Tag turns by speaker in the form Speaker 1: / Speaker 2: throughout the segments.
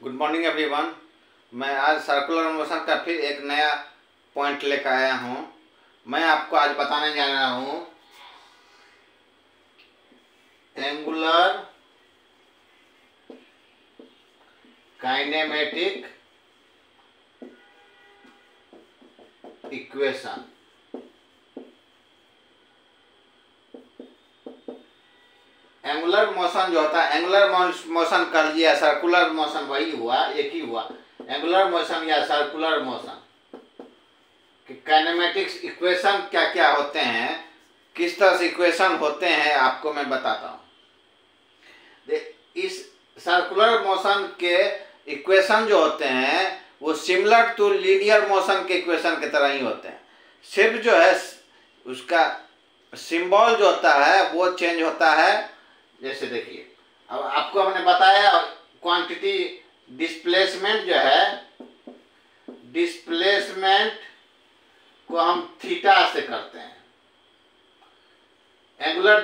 Speaker 1: Good morning everyone. मैं आज circular motion का फिर एक नया पॉइंट लेकर आया हूँ। मैं आपको आज बताने जा रहा हूँ angular kinematic equation. Angular motion जो होता है, एंगुलर मोशन कर लिया, सर्कुलर मोशन वही हुआ, एक ही हुआ। एंगुलर मोशन या सर्कुलर मोशन कि काइनेमेटिक्स इक्वेशन क्या क्या होते हैं, किस तरह से इक्वेशन होते हैं, आपको मैं बताता हूँ। इस सर्कुलर मोशन के इक्वेशन जो होते हैं वो सिमिलर टू लीनियर मोशन के इक्वेशन की तरह ही होते हैं। सिर्फ जो है उसका सिंबल जो होता है वो चेंज होता है। जैसे देखिए, अब आपको हमने बताया क्वांटिटी डिस्प्लेसमेंट जो है, डिस्प्लेसमेंट को हम थीटा से करते हैं। एंगुलर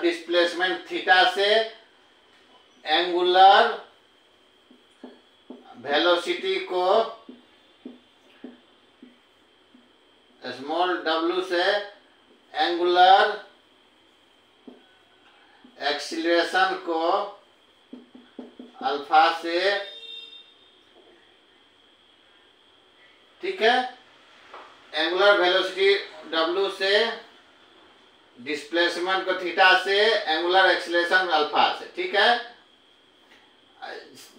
Speaker 1: डिस्प्लेसमेंट थीटा से, एंगुलर वेलोसिटी को स्मॉल w से, एंगुलर एक्सीलरेशन को अल्फा से, ठीक है। एंगुलर वेलोसिटी w से, डिस्प्लेसमेंट को थीटा से, एंगुलर एक्सीलरेशन अल्फा से, ठीक है।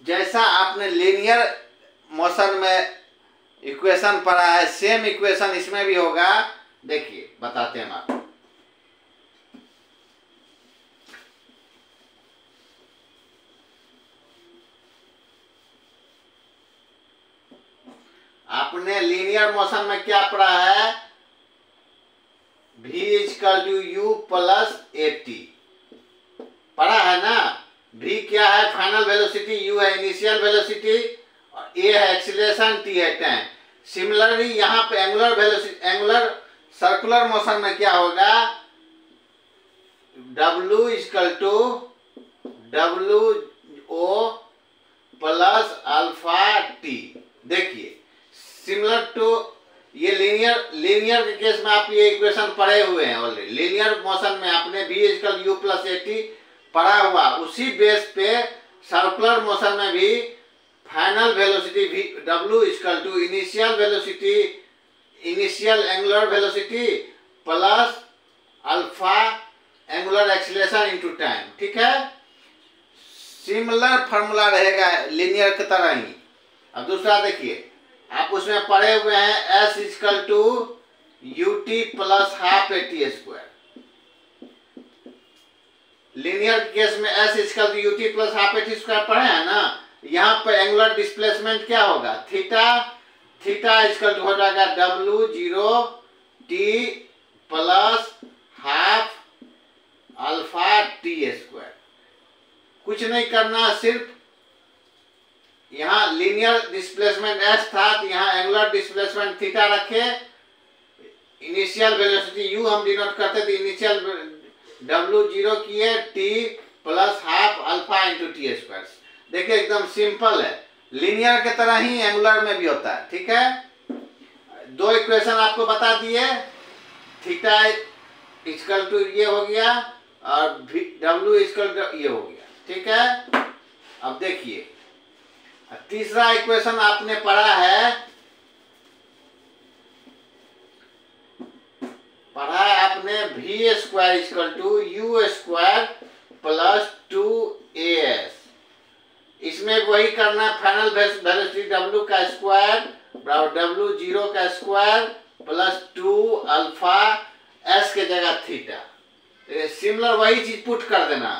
Speaker 1: जैसा आपने लीनियर मोशन में इक्वेशन पढ़ा है, सेम इक्वेशन इसमें भी होगा। देखिए बताते हैं आपको। आपने लीनियर मोशन में क्या पढ़ा है? v equal to u plus at पढ़ा है ना। v क्या है? फाइनल वेलोसिटी, u है इनिशियल वेलोसिटी, और a है एक्सीलरेशन, t है टाइम। सिमिलरली यहाँ पे angular velocity, angular circular motion में क्या होगा? w equal to wo plus alpha t। देखिए सिमिलर टू, ये लीनियर के केस में आप ये इक्वेशन पढ़े हुए हैं ऑलरेडी। लीनियर मोशन में आपने v equal u plus at पढ़ा हुआ, उसी बेस पे सर्कुलर मोशन में भी final velocity w equal to initial velocity, initial angular velocity plus alpha angular acceleration into time, ठीक है। सिमिलर फॉर्मूला रहेगा लीनियर की तरह ही। अब दूसरा देखिए, आप उसमें पढ़े हुए हैं s equal to ut plus half at square. Linear case में s equal to ut plus half at square पढ़े हैं ना। यहाँ पर एंगुलर डिस्प्लेसमेंट क्या होगा? थीटा। थीटा इक्वल टू हो जाएगा w0 t plus half alpha t square. कुछ नहीं करना, सिर्फ यहाँ लीनियर डिस्प्लेसमेंट s था, तो यहाँ एंगुलर डिस्प्लेसमेंट थीटा रखे। इनिशियल वेलोसिटी u हम डिनोट करते थे, इनिशियल w0 किए, t plus half alpha into T square. देखिए एकदम सिंपल है, लीनियर के तरह ही एंगुलर में भी होता है, ठीक है। दो इक्वेशन आपको बता दिए, थीटा इक्वल टू ये हो गया और w इक्वल टू ये हो गया, ठीक है। अब देखिए तीसरा इक्वेशन आपने पढ़ा है, आपने v square equal to u square plus 2as। इसमें वही करना, फाइनल वेलोसिटी w का स्क्वायर बराबर w0 का स्क्वायर प्लस 2 अल्फा s के जगह थीटा। सिमिलर वही चीज पुट कर देना।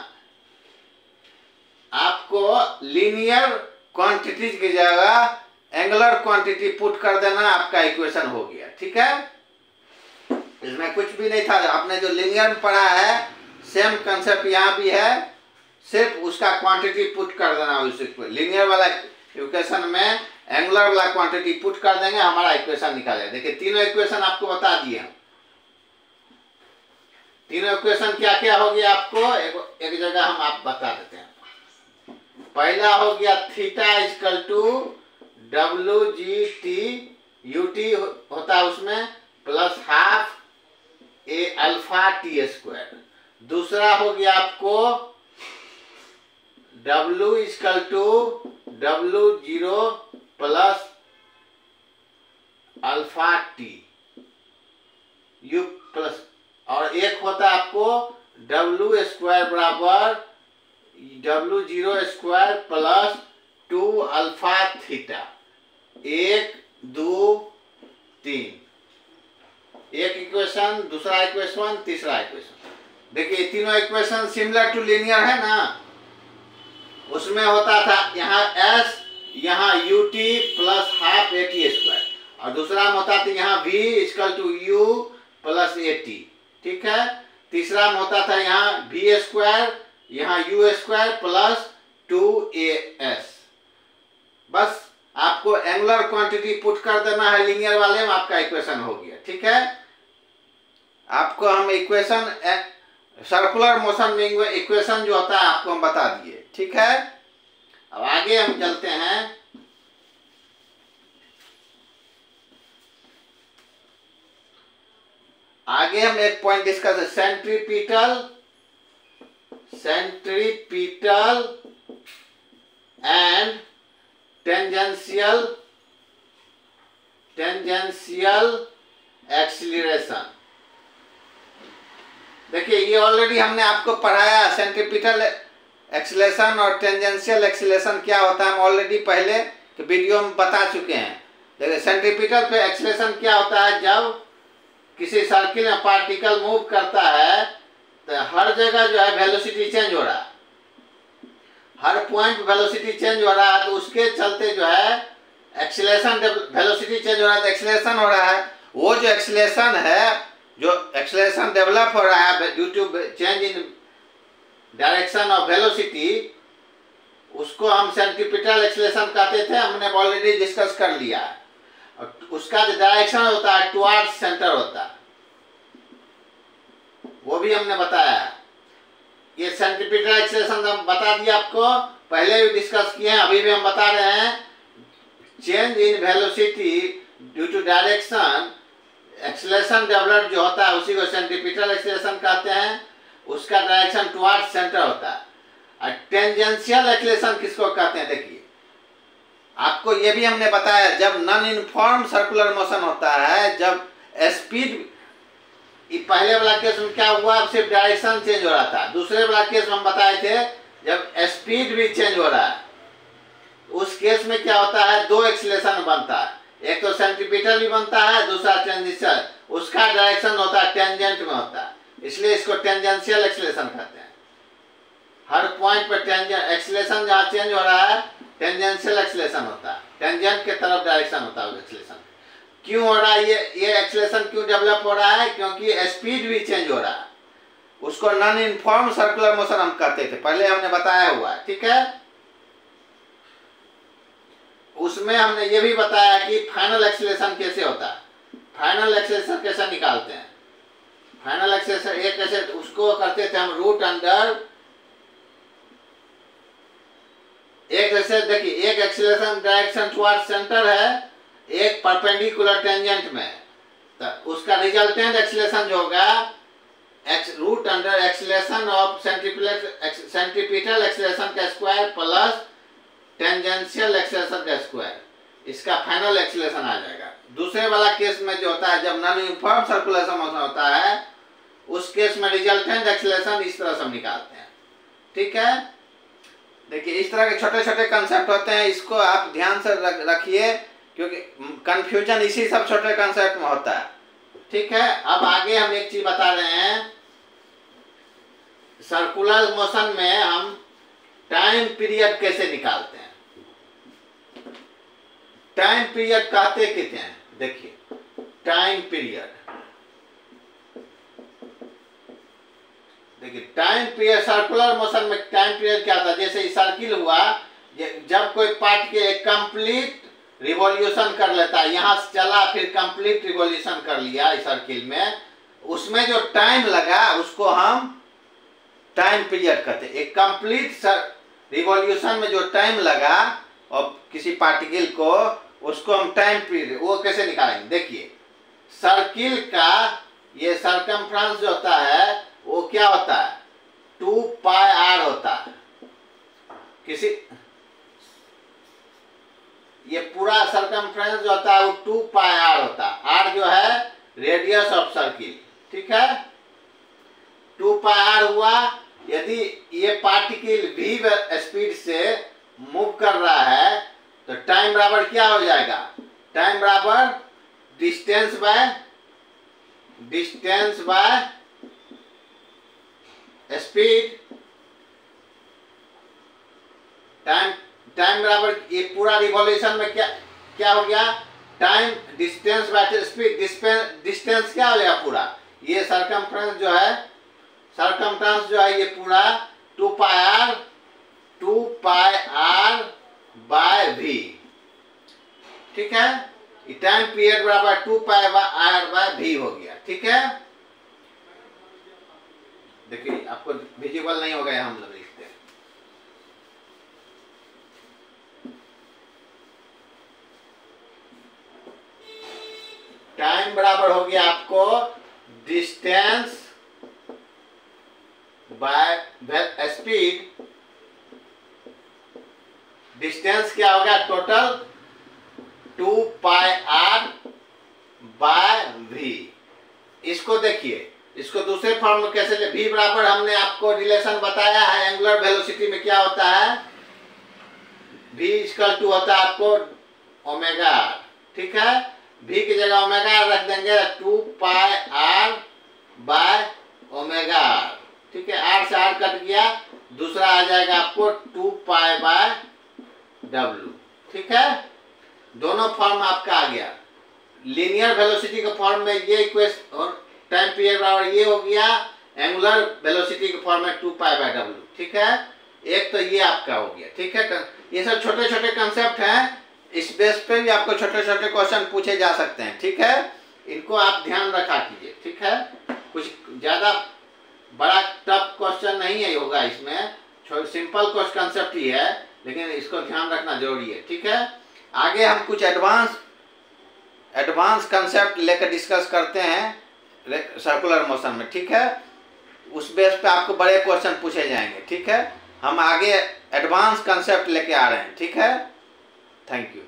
Speaker 1: आपको लीनियर क्वांटिटीज की जगह एंगुलर क्वांटिटी पुट कर देना, आपका इक्वेशन हो गया, ठीक है। इसमें कुछ भी नहीं था। आपने जो लीनियर में पढ़ा है सेम कंसेप्ट यहाँ भी है, सिर्फ उसका क्वांटिटी पुट कर देना। उस लीनियर वाला इक्वेशन में एंगुलर वाला क्वांटिटी पुट कर देंगे, हमारा इक्वेशन निकालेगा। देखिए तीनों इक्वेशन आपको बता दिए हम। तीनों इक्वेशन क्या क्या हो गया आपको एक जगह हम आप बता देते हैं। पहला हो गया theta equal to W G T U T होता है उसमें plus half A alpha T square. दूसरा हो गया आपको W equal to W0 plus alpha T U plus, और एक होता है आपको W स्क्वायर बराबर W0 square plus 2 alpha theta. 1 2 3, एक इक्वेशन, दूसरा इक्वेशन, तीसरा इक्वेशन। देखिए तीनों इक्वेशन सिमिलर टू लीनियर है ना। उसमें होता था यहाँ s, यहाँ ut plus half A T square, और दूसरा में होता था यहाँ v equal to u plus A T. ठीक है। तीसरा में होता था यहाँ v स्क्वायर, यहाँ u स्क्वायर प्लस 2as। बस आपको एंगुलर क्वांटिटी पुट कर देना है लीनियर वाले में, आपका इक्वेशन हो गया। ठीक है। आपको हम इक्वेशन सर्कुलर मोशन में इक्वेशन जो होता है आपको हम बता दिए। ठीक है। अब आगे हम चलते हैं। आगे हम एक पॉइंट डिस्कस है, सेंट्रीपिटल एंड टेंजेंशियल एक्सीलरेशन। देखिए ये ऑलरेडी हमने आपको पढ़ाया, सेंट्रीपिटल एक्सीलरेशन और टेंजेंशियल एक्सीलरेशन क्या होता है हम ऑलरेडी पहले के वीडियो में बता चुके हैं। देखिए सेंट्रीपिटल पे एक्सीलरेशन क्या होता है, जब किसी सर्किल में पार्टिकल मूव करता है तो हर जगह जो है वेलोसिटी चेंज हो रहा है, हर पॉइंट वेलोसिटी चेंज हो रहा है, तो उसके चलते जो है एक्सीलरेशन, वेलोसिटी चेंज हो रहा है तो एक्सीलरेशन हो रहा है। वो जो एक्सीलरेशन है, जो एक्सीलरेशन डेवलप हो रहा है due to change in direction of velocity, उसको हम सेंट्रीपिटल एक्सीलरेशन कहते थे, हमने ऑलरेडी डिस्कस कर लिया। और उसका जो डायरेक्शन होता है टुवर्ड्स सेंटर होता है, वो भी हमने बताया। ये सेंट्रीपिटल एक्सीलरेशन हम बता दिया आपको, पहले भी डिस्कस किए हैं, अभी भी हम बता रहे हैं। Change in velocity due to direction, acceleration develop जो होता है उसी को सेंट्रीपिटल एक्सीलरेशन कहते हैं, उसका डायरेक्शन टुवर्ड्स सेंटर होता है। और टेंजेंशियल एक्सीलरेशन किसको कहते हैं, देखिए आपको ये भी हमने बताया, जब नॉन यूनिफॉर्म सर्कुलर मोशन होता है, जब स्पीड, पहले वाला केस में क्या हुआ, सिर्फ डायरेक्शन चेंज हो रहा था। दूसरे वाला केस में हम बताए थे जब स्पीड भी चेंज हो रहा है, उस केस में क्या होता है, दो एक्सीलरेशन बनता है, एक तो सेंट्रीपिटल भी बनता है, दूसरा टेंजेंशियल, उसका डायरेक्शन होता है टेंजेंट में होता है, इसलिए इसको टेंजेंशियल एक्सीलरेशन कहते हैं। हर पॉइंट पर टेंजेंट एक्सीलरेशन जहाँ चेंज हो रहा है टेंजेंशियल एक्सीलरेशन होता है, टेंजेंट के तरफ डायरेक्शन होता है एक्सीलरेशन। क्यों हो रहा है ये एक्सीलरेशन क्यों डेवलप हो रहा है, क्योंकि स्पीड भी चेंज हो रहा है, उसको नॉन यूनिफॉर्म सर्कुलर मोशन हम कहते थे, पहले हमने बताया हुआ है। ठीक है। उसमें हमने ये भी बताया कि फाइनल एक्सीलरेशन कैसे होता है, फाइनल एक्सीलरेशन कैसे निकालते हैं। फाइनल एक्सीलरेशन एक कैसे, उसको करते थे हम रूट अंडर, एक जैसे देखिए एक एक्सीलरेशन डायरेक्शन टुवर्ड्स सेंटर है, एक परपेंडिकुलर टेंजेंट में, तो उसका रिजल्टेंट एक्सीलरेशन जो होगा root under acceleration of centripetal acceleration का स्क्वायर प्लस टेंजेंशियल एक्सीलरेशन का स्क्वायर, इसका फाइनल एक्सीलरेशन आ जाएगा। दूसरे वाला केस में जो होता है जब नॉन यूनिफॉर्म सर्कुलर मोशन होता है, उस केस में रिजल्टेंट एक्सीलरेशन इस तरह से हम निकालते हैं। ठीक है। देखिए इस तरह के छोटे छोटे कंसेप्ट होते हैं, इसको आप ध्यान से रखिए, क्योंकि कंफ्यूजन इसी सब छोटे कंसेप्ट में होता है। ठीक है। अब आगे हम एक चीज बता रहे हैं, सर्कुलर मोशन में हम टाइम पीरियड कैसे निकालते हैं। टाइम पीरियड कहते कितने हैं, देखिए टाइम पीरियड, देखिए टाइम पीरियड सर्कुलर मोशन में टाइम पीरियड क्या था, जैसे सर्किल हुआ, जब कोई पार्ट के एक कंप्लीट रिवॉल्यूशन कर लेता है, यहाँ से चला फिर कंप्लीट रिवॉल्यूशन कर लिया इस सर्किल में, उसमें जो टाइम लगा उसको हम टाइम पीरियड कहते हैं। एक कंप्लीट रिवॉल्यूशन में जो टाइम लगा और किसी पार्टिकल को, उसको हम टाइम पीरियड, वो कैसे निकालेंगे? देखिए, सर्किल का ये सरकमफ्रेंस जो होता है वो क्या होता है? 2 पाई आर होता है। किसी ये पूरा सरकमफ्रेंस जो होता है वो 2 पाई आर होता है। आर जो है रेडियस ऑफ सर्किल, ठीक है, 2 पाई आर हुआ। यदि ये पार्टिकल v स्पीड से मूव कर रहा है तो टाइम बराबर क्या हो जाएगा? टाइम बराबर डिस्टेंस बाय स्पीड। टाइम बराबर ये पूरा रिवॉल्यूशन में क्या हो गया? Time distance by speed. Distance क्या हो गया पूरा? ये सरकमफ्रेंस जो है ये पूरा 2 पाई आर बाय v, ठीक है। टाइम पीरियड बराबर 2 पाई आर बाय v हो गया, ठीक है। देखिए आपको विजिबल नहीं होगा, हम लोग लिखते हैं। टाइम बराबर हो गया आपको डिस्टेंस बाय स्पीड। डिस्टेंस क्या हो गया? Total 2 pi R by v। इसको देखिए, इसको दूसरे फॉर्म में कैसे ले? v बराबर हमने आपको रिलेशन बताया है एंगुलर वेलोसिटी में क्या होता है? v इक्वल टू होता है आपको ओमेगा आर, ठीक है। v की जगह ओमेगा आर रख देंगे, 2 pi R by omega are, ठीक है। आर से आर कट गया, दूसरा आ जाएगा आपको 2 पाई बाय w, ठीक है। दोनों फॉर्म आपका आ गया। लीनियर वेलोसिटी के फॉर्म में ये इक्वेशन और टाइम पीरियड बराबर ये हो गया। एंगुलर वेलोसिटी के फॉर्म में 2 पाई बाय w, ठीक है। एक तो ये आपका हो गया, ठीक है। ये सब छोटे छोटे कंसेप्ट हैं, इस बेस पे भी आपको छोटे छोटे क्वेश्चन पूछे जा सकते हैं, ठीक है। इनको आप ध्यान रखा कीजिए, ठीक है। कुछ ज्यादा बड़ा टफ क्वेश्चन नहीं है होगा इसमें, सिंपल कुछ कंसेप्ट ही है, लेकिन इसको ध्यान रखना जरूरी है, ठीक है। आगे हम कुछ एडवांस कंसेप्ट लेकर डिस्कस करते हैं सर्कुलर मोशन में, ठीक है। उस बेस पे आपको बड़े क्वेश्चन पूछे जाएंगे, ठीक है। हम आगे एडवांस कंसेप्ट लेके आ रहे हैं, ठीक है। Thank you.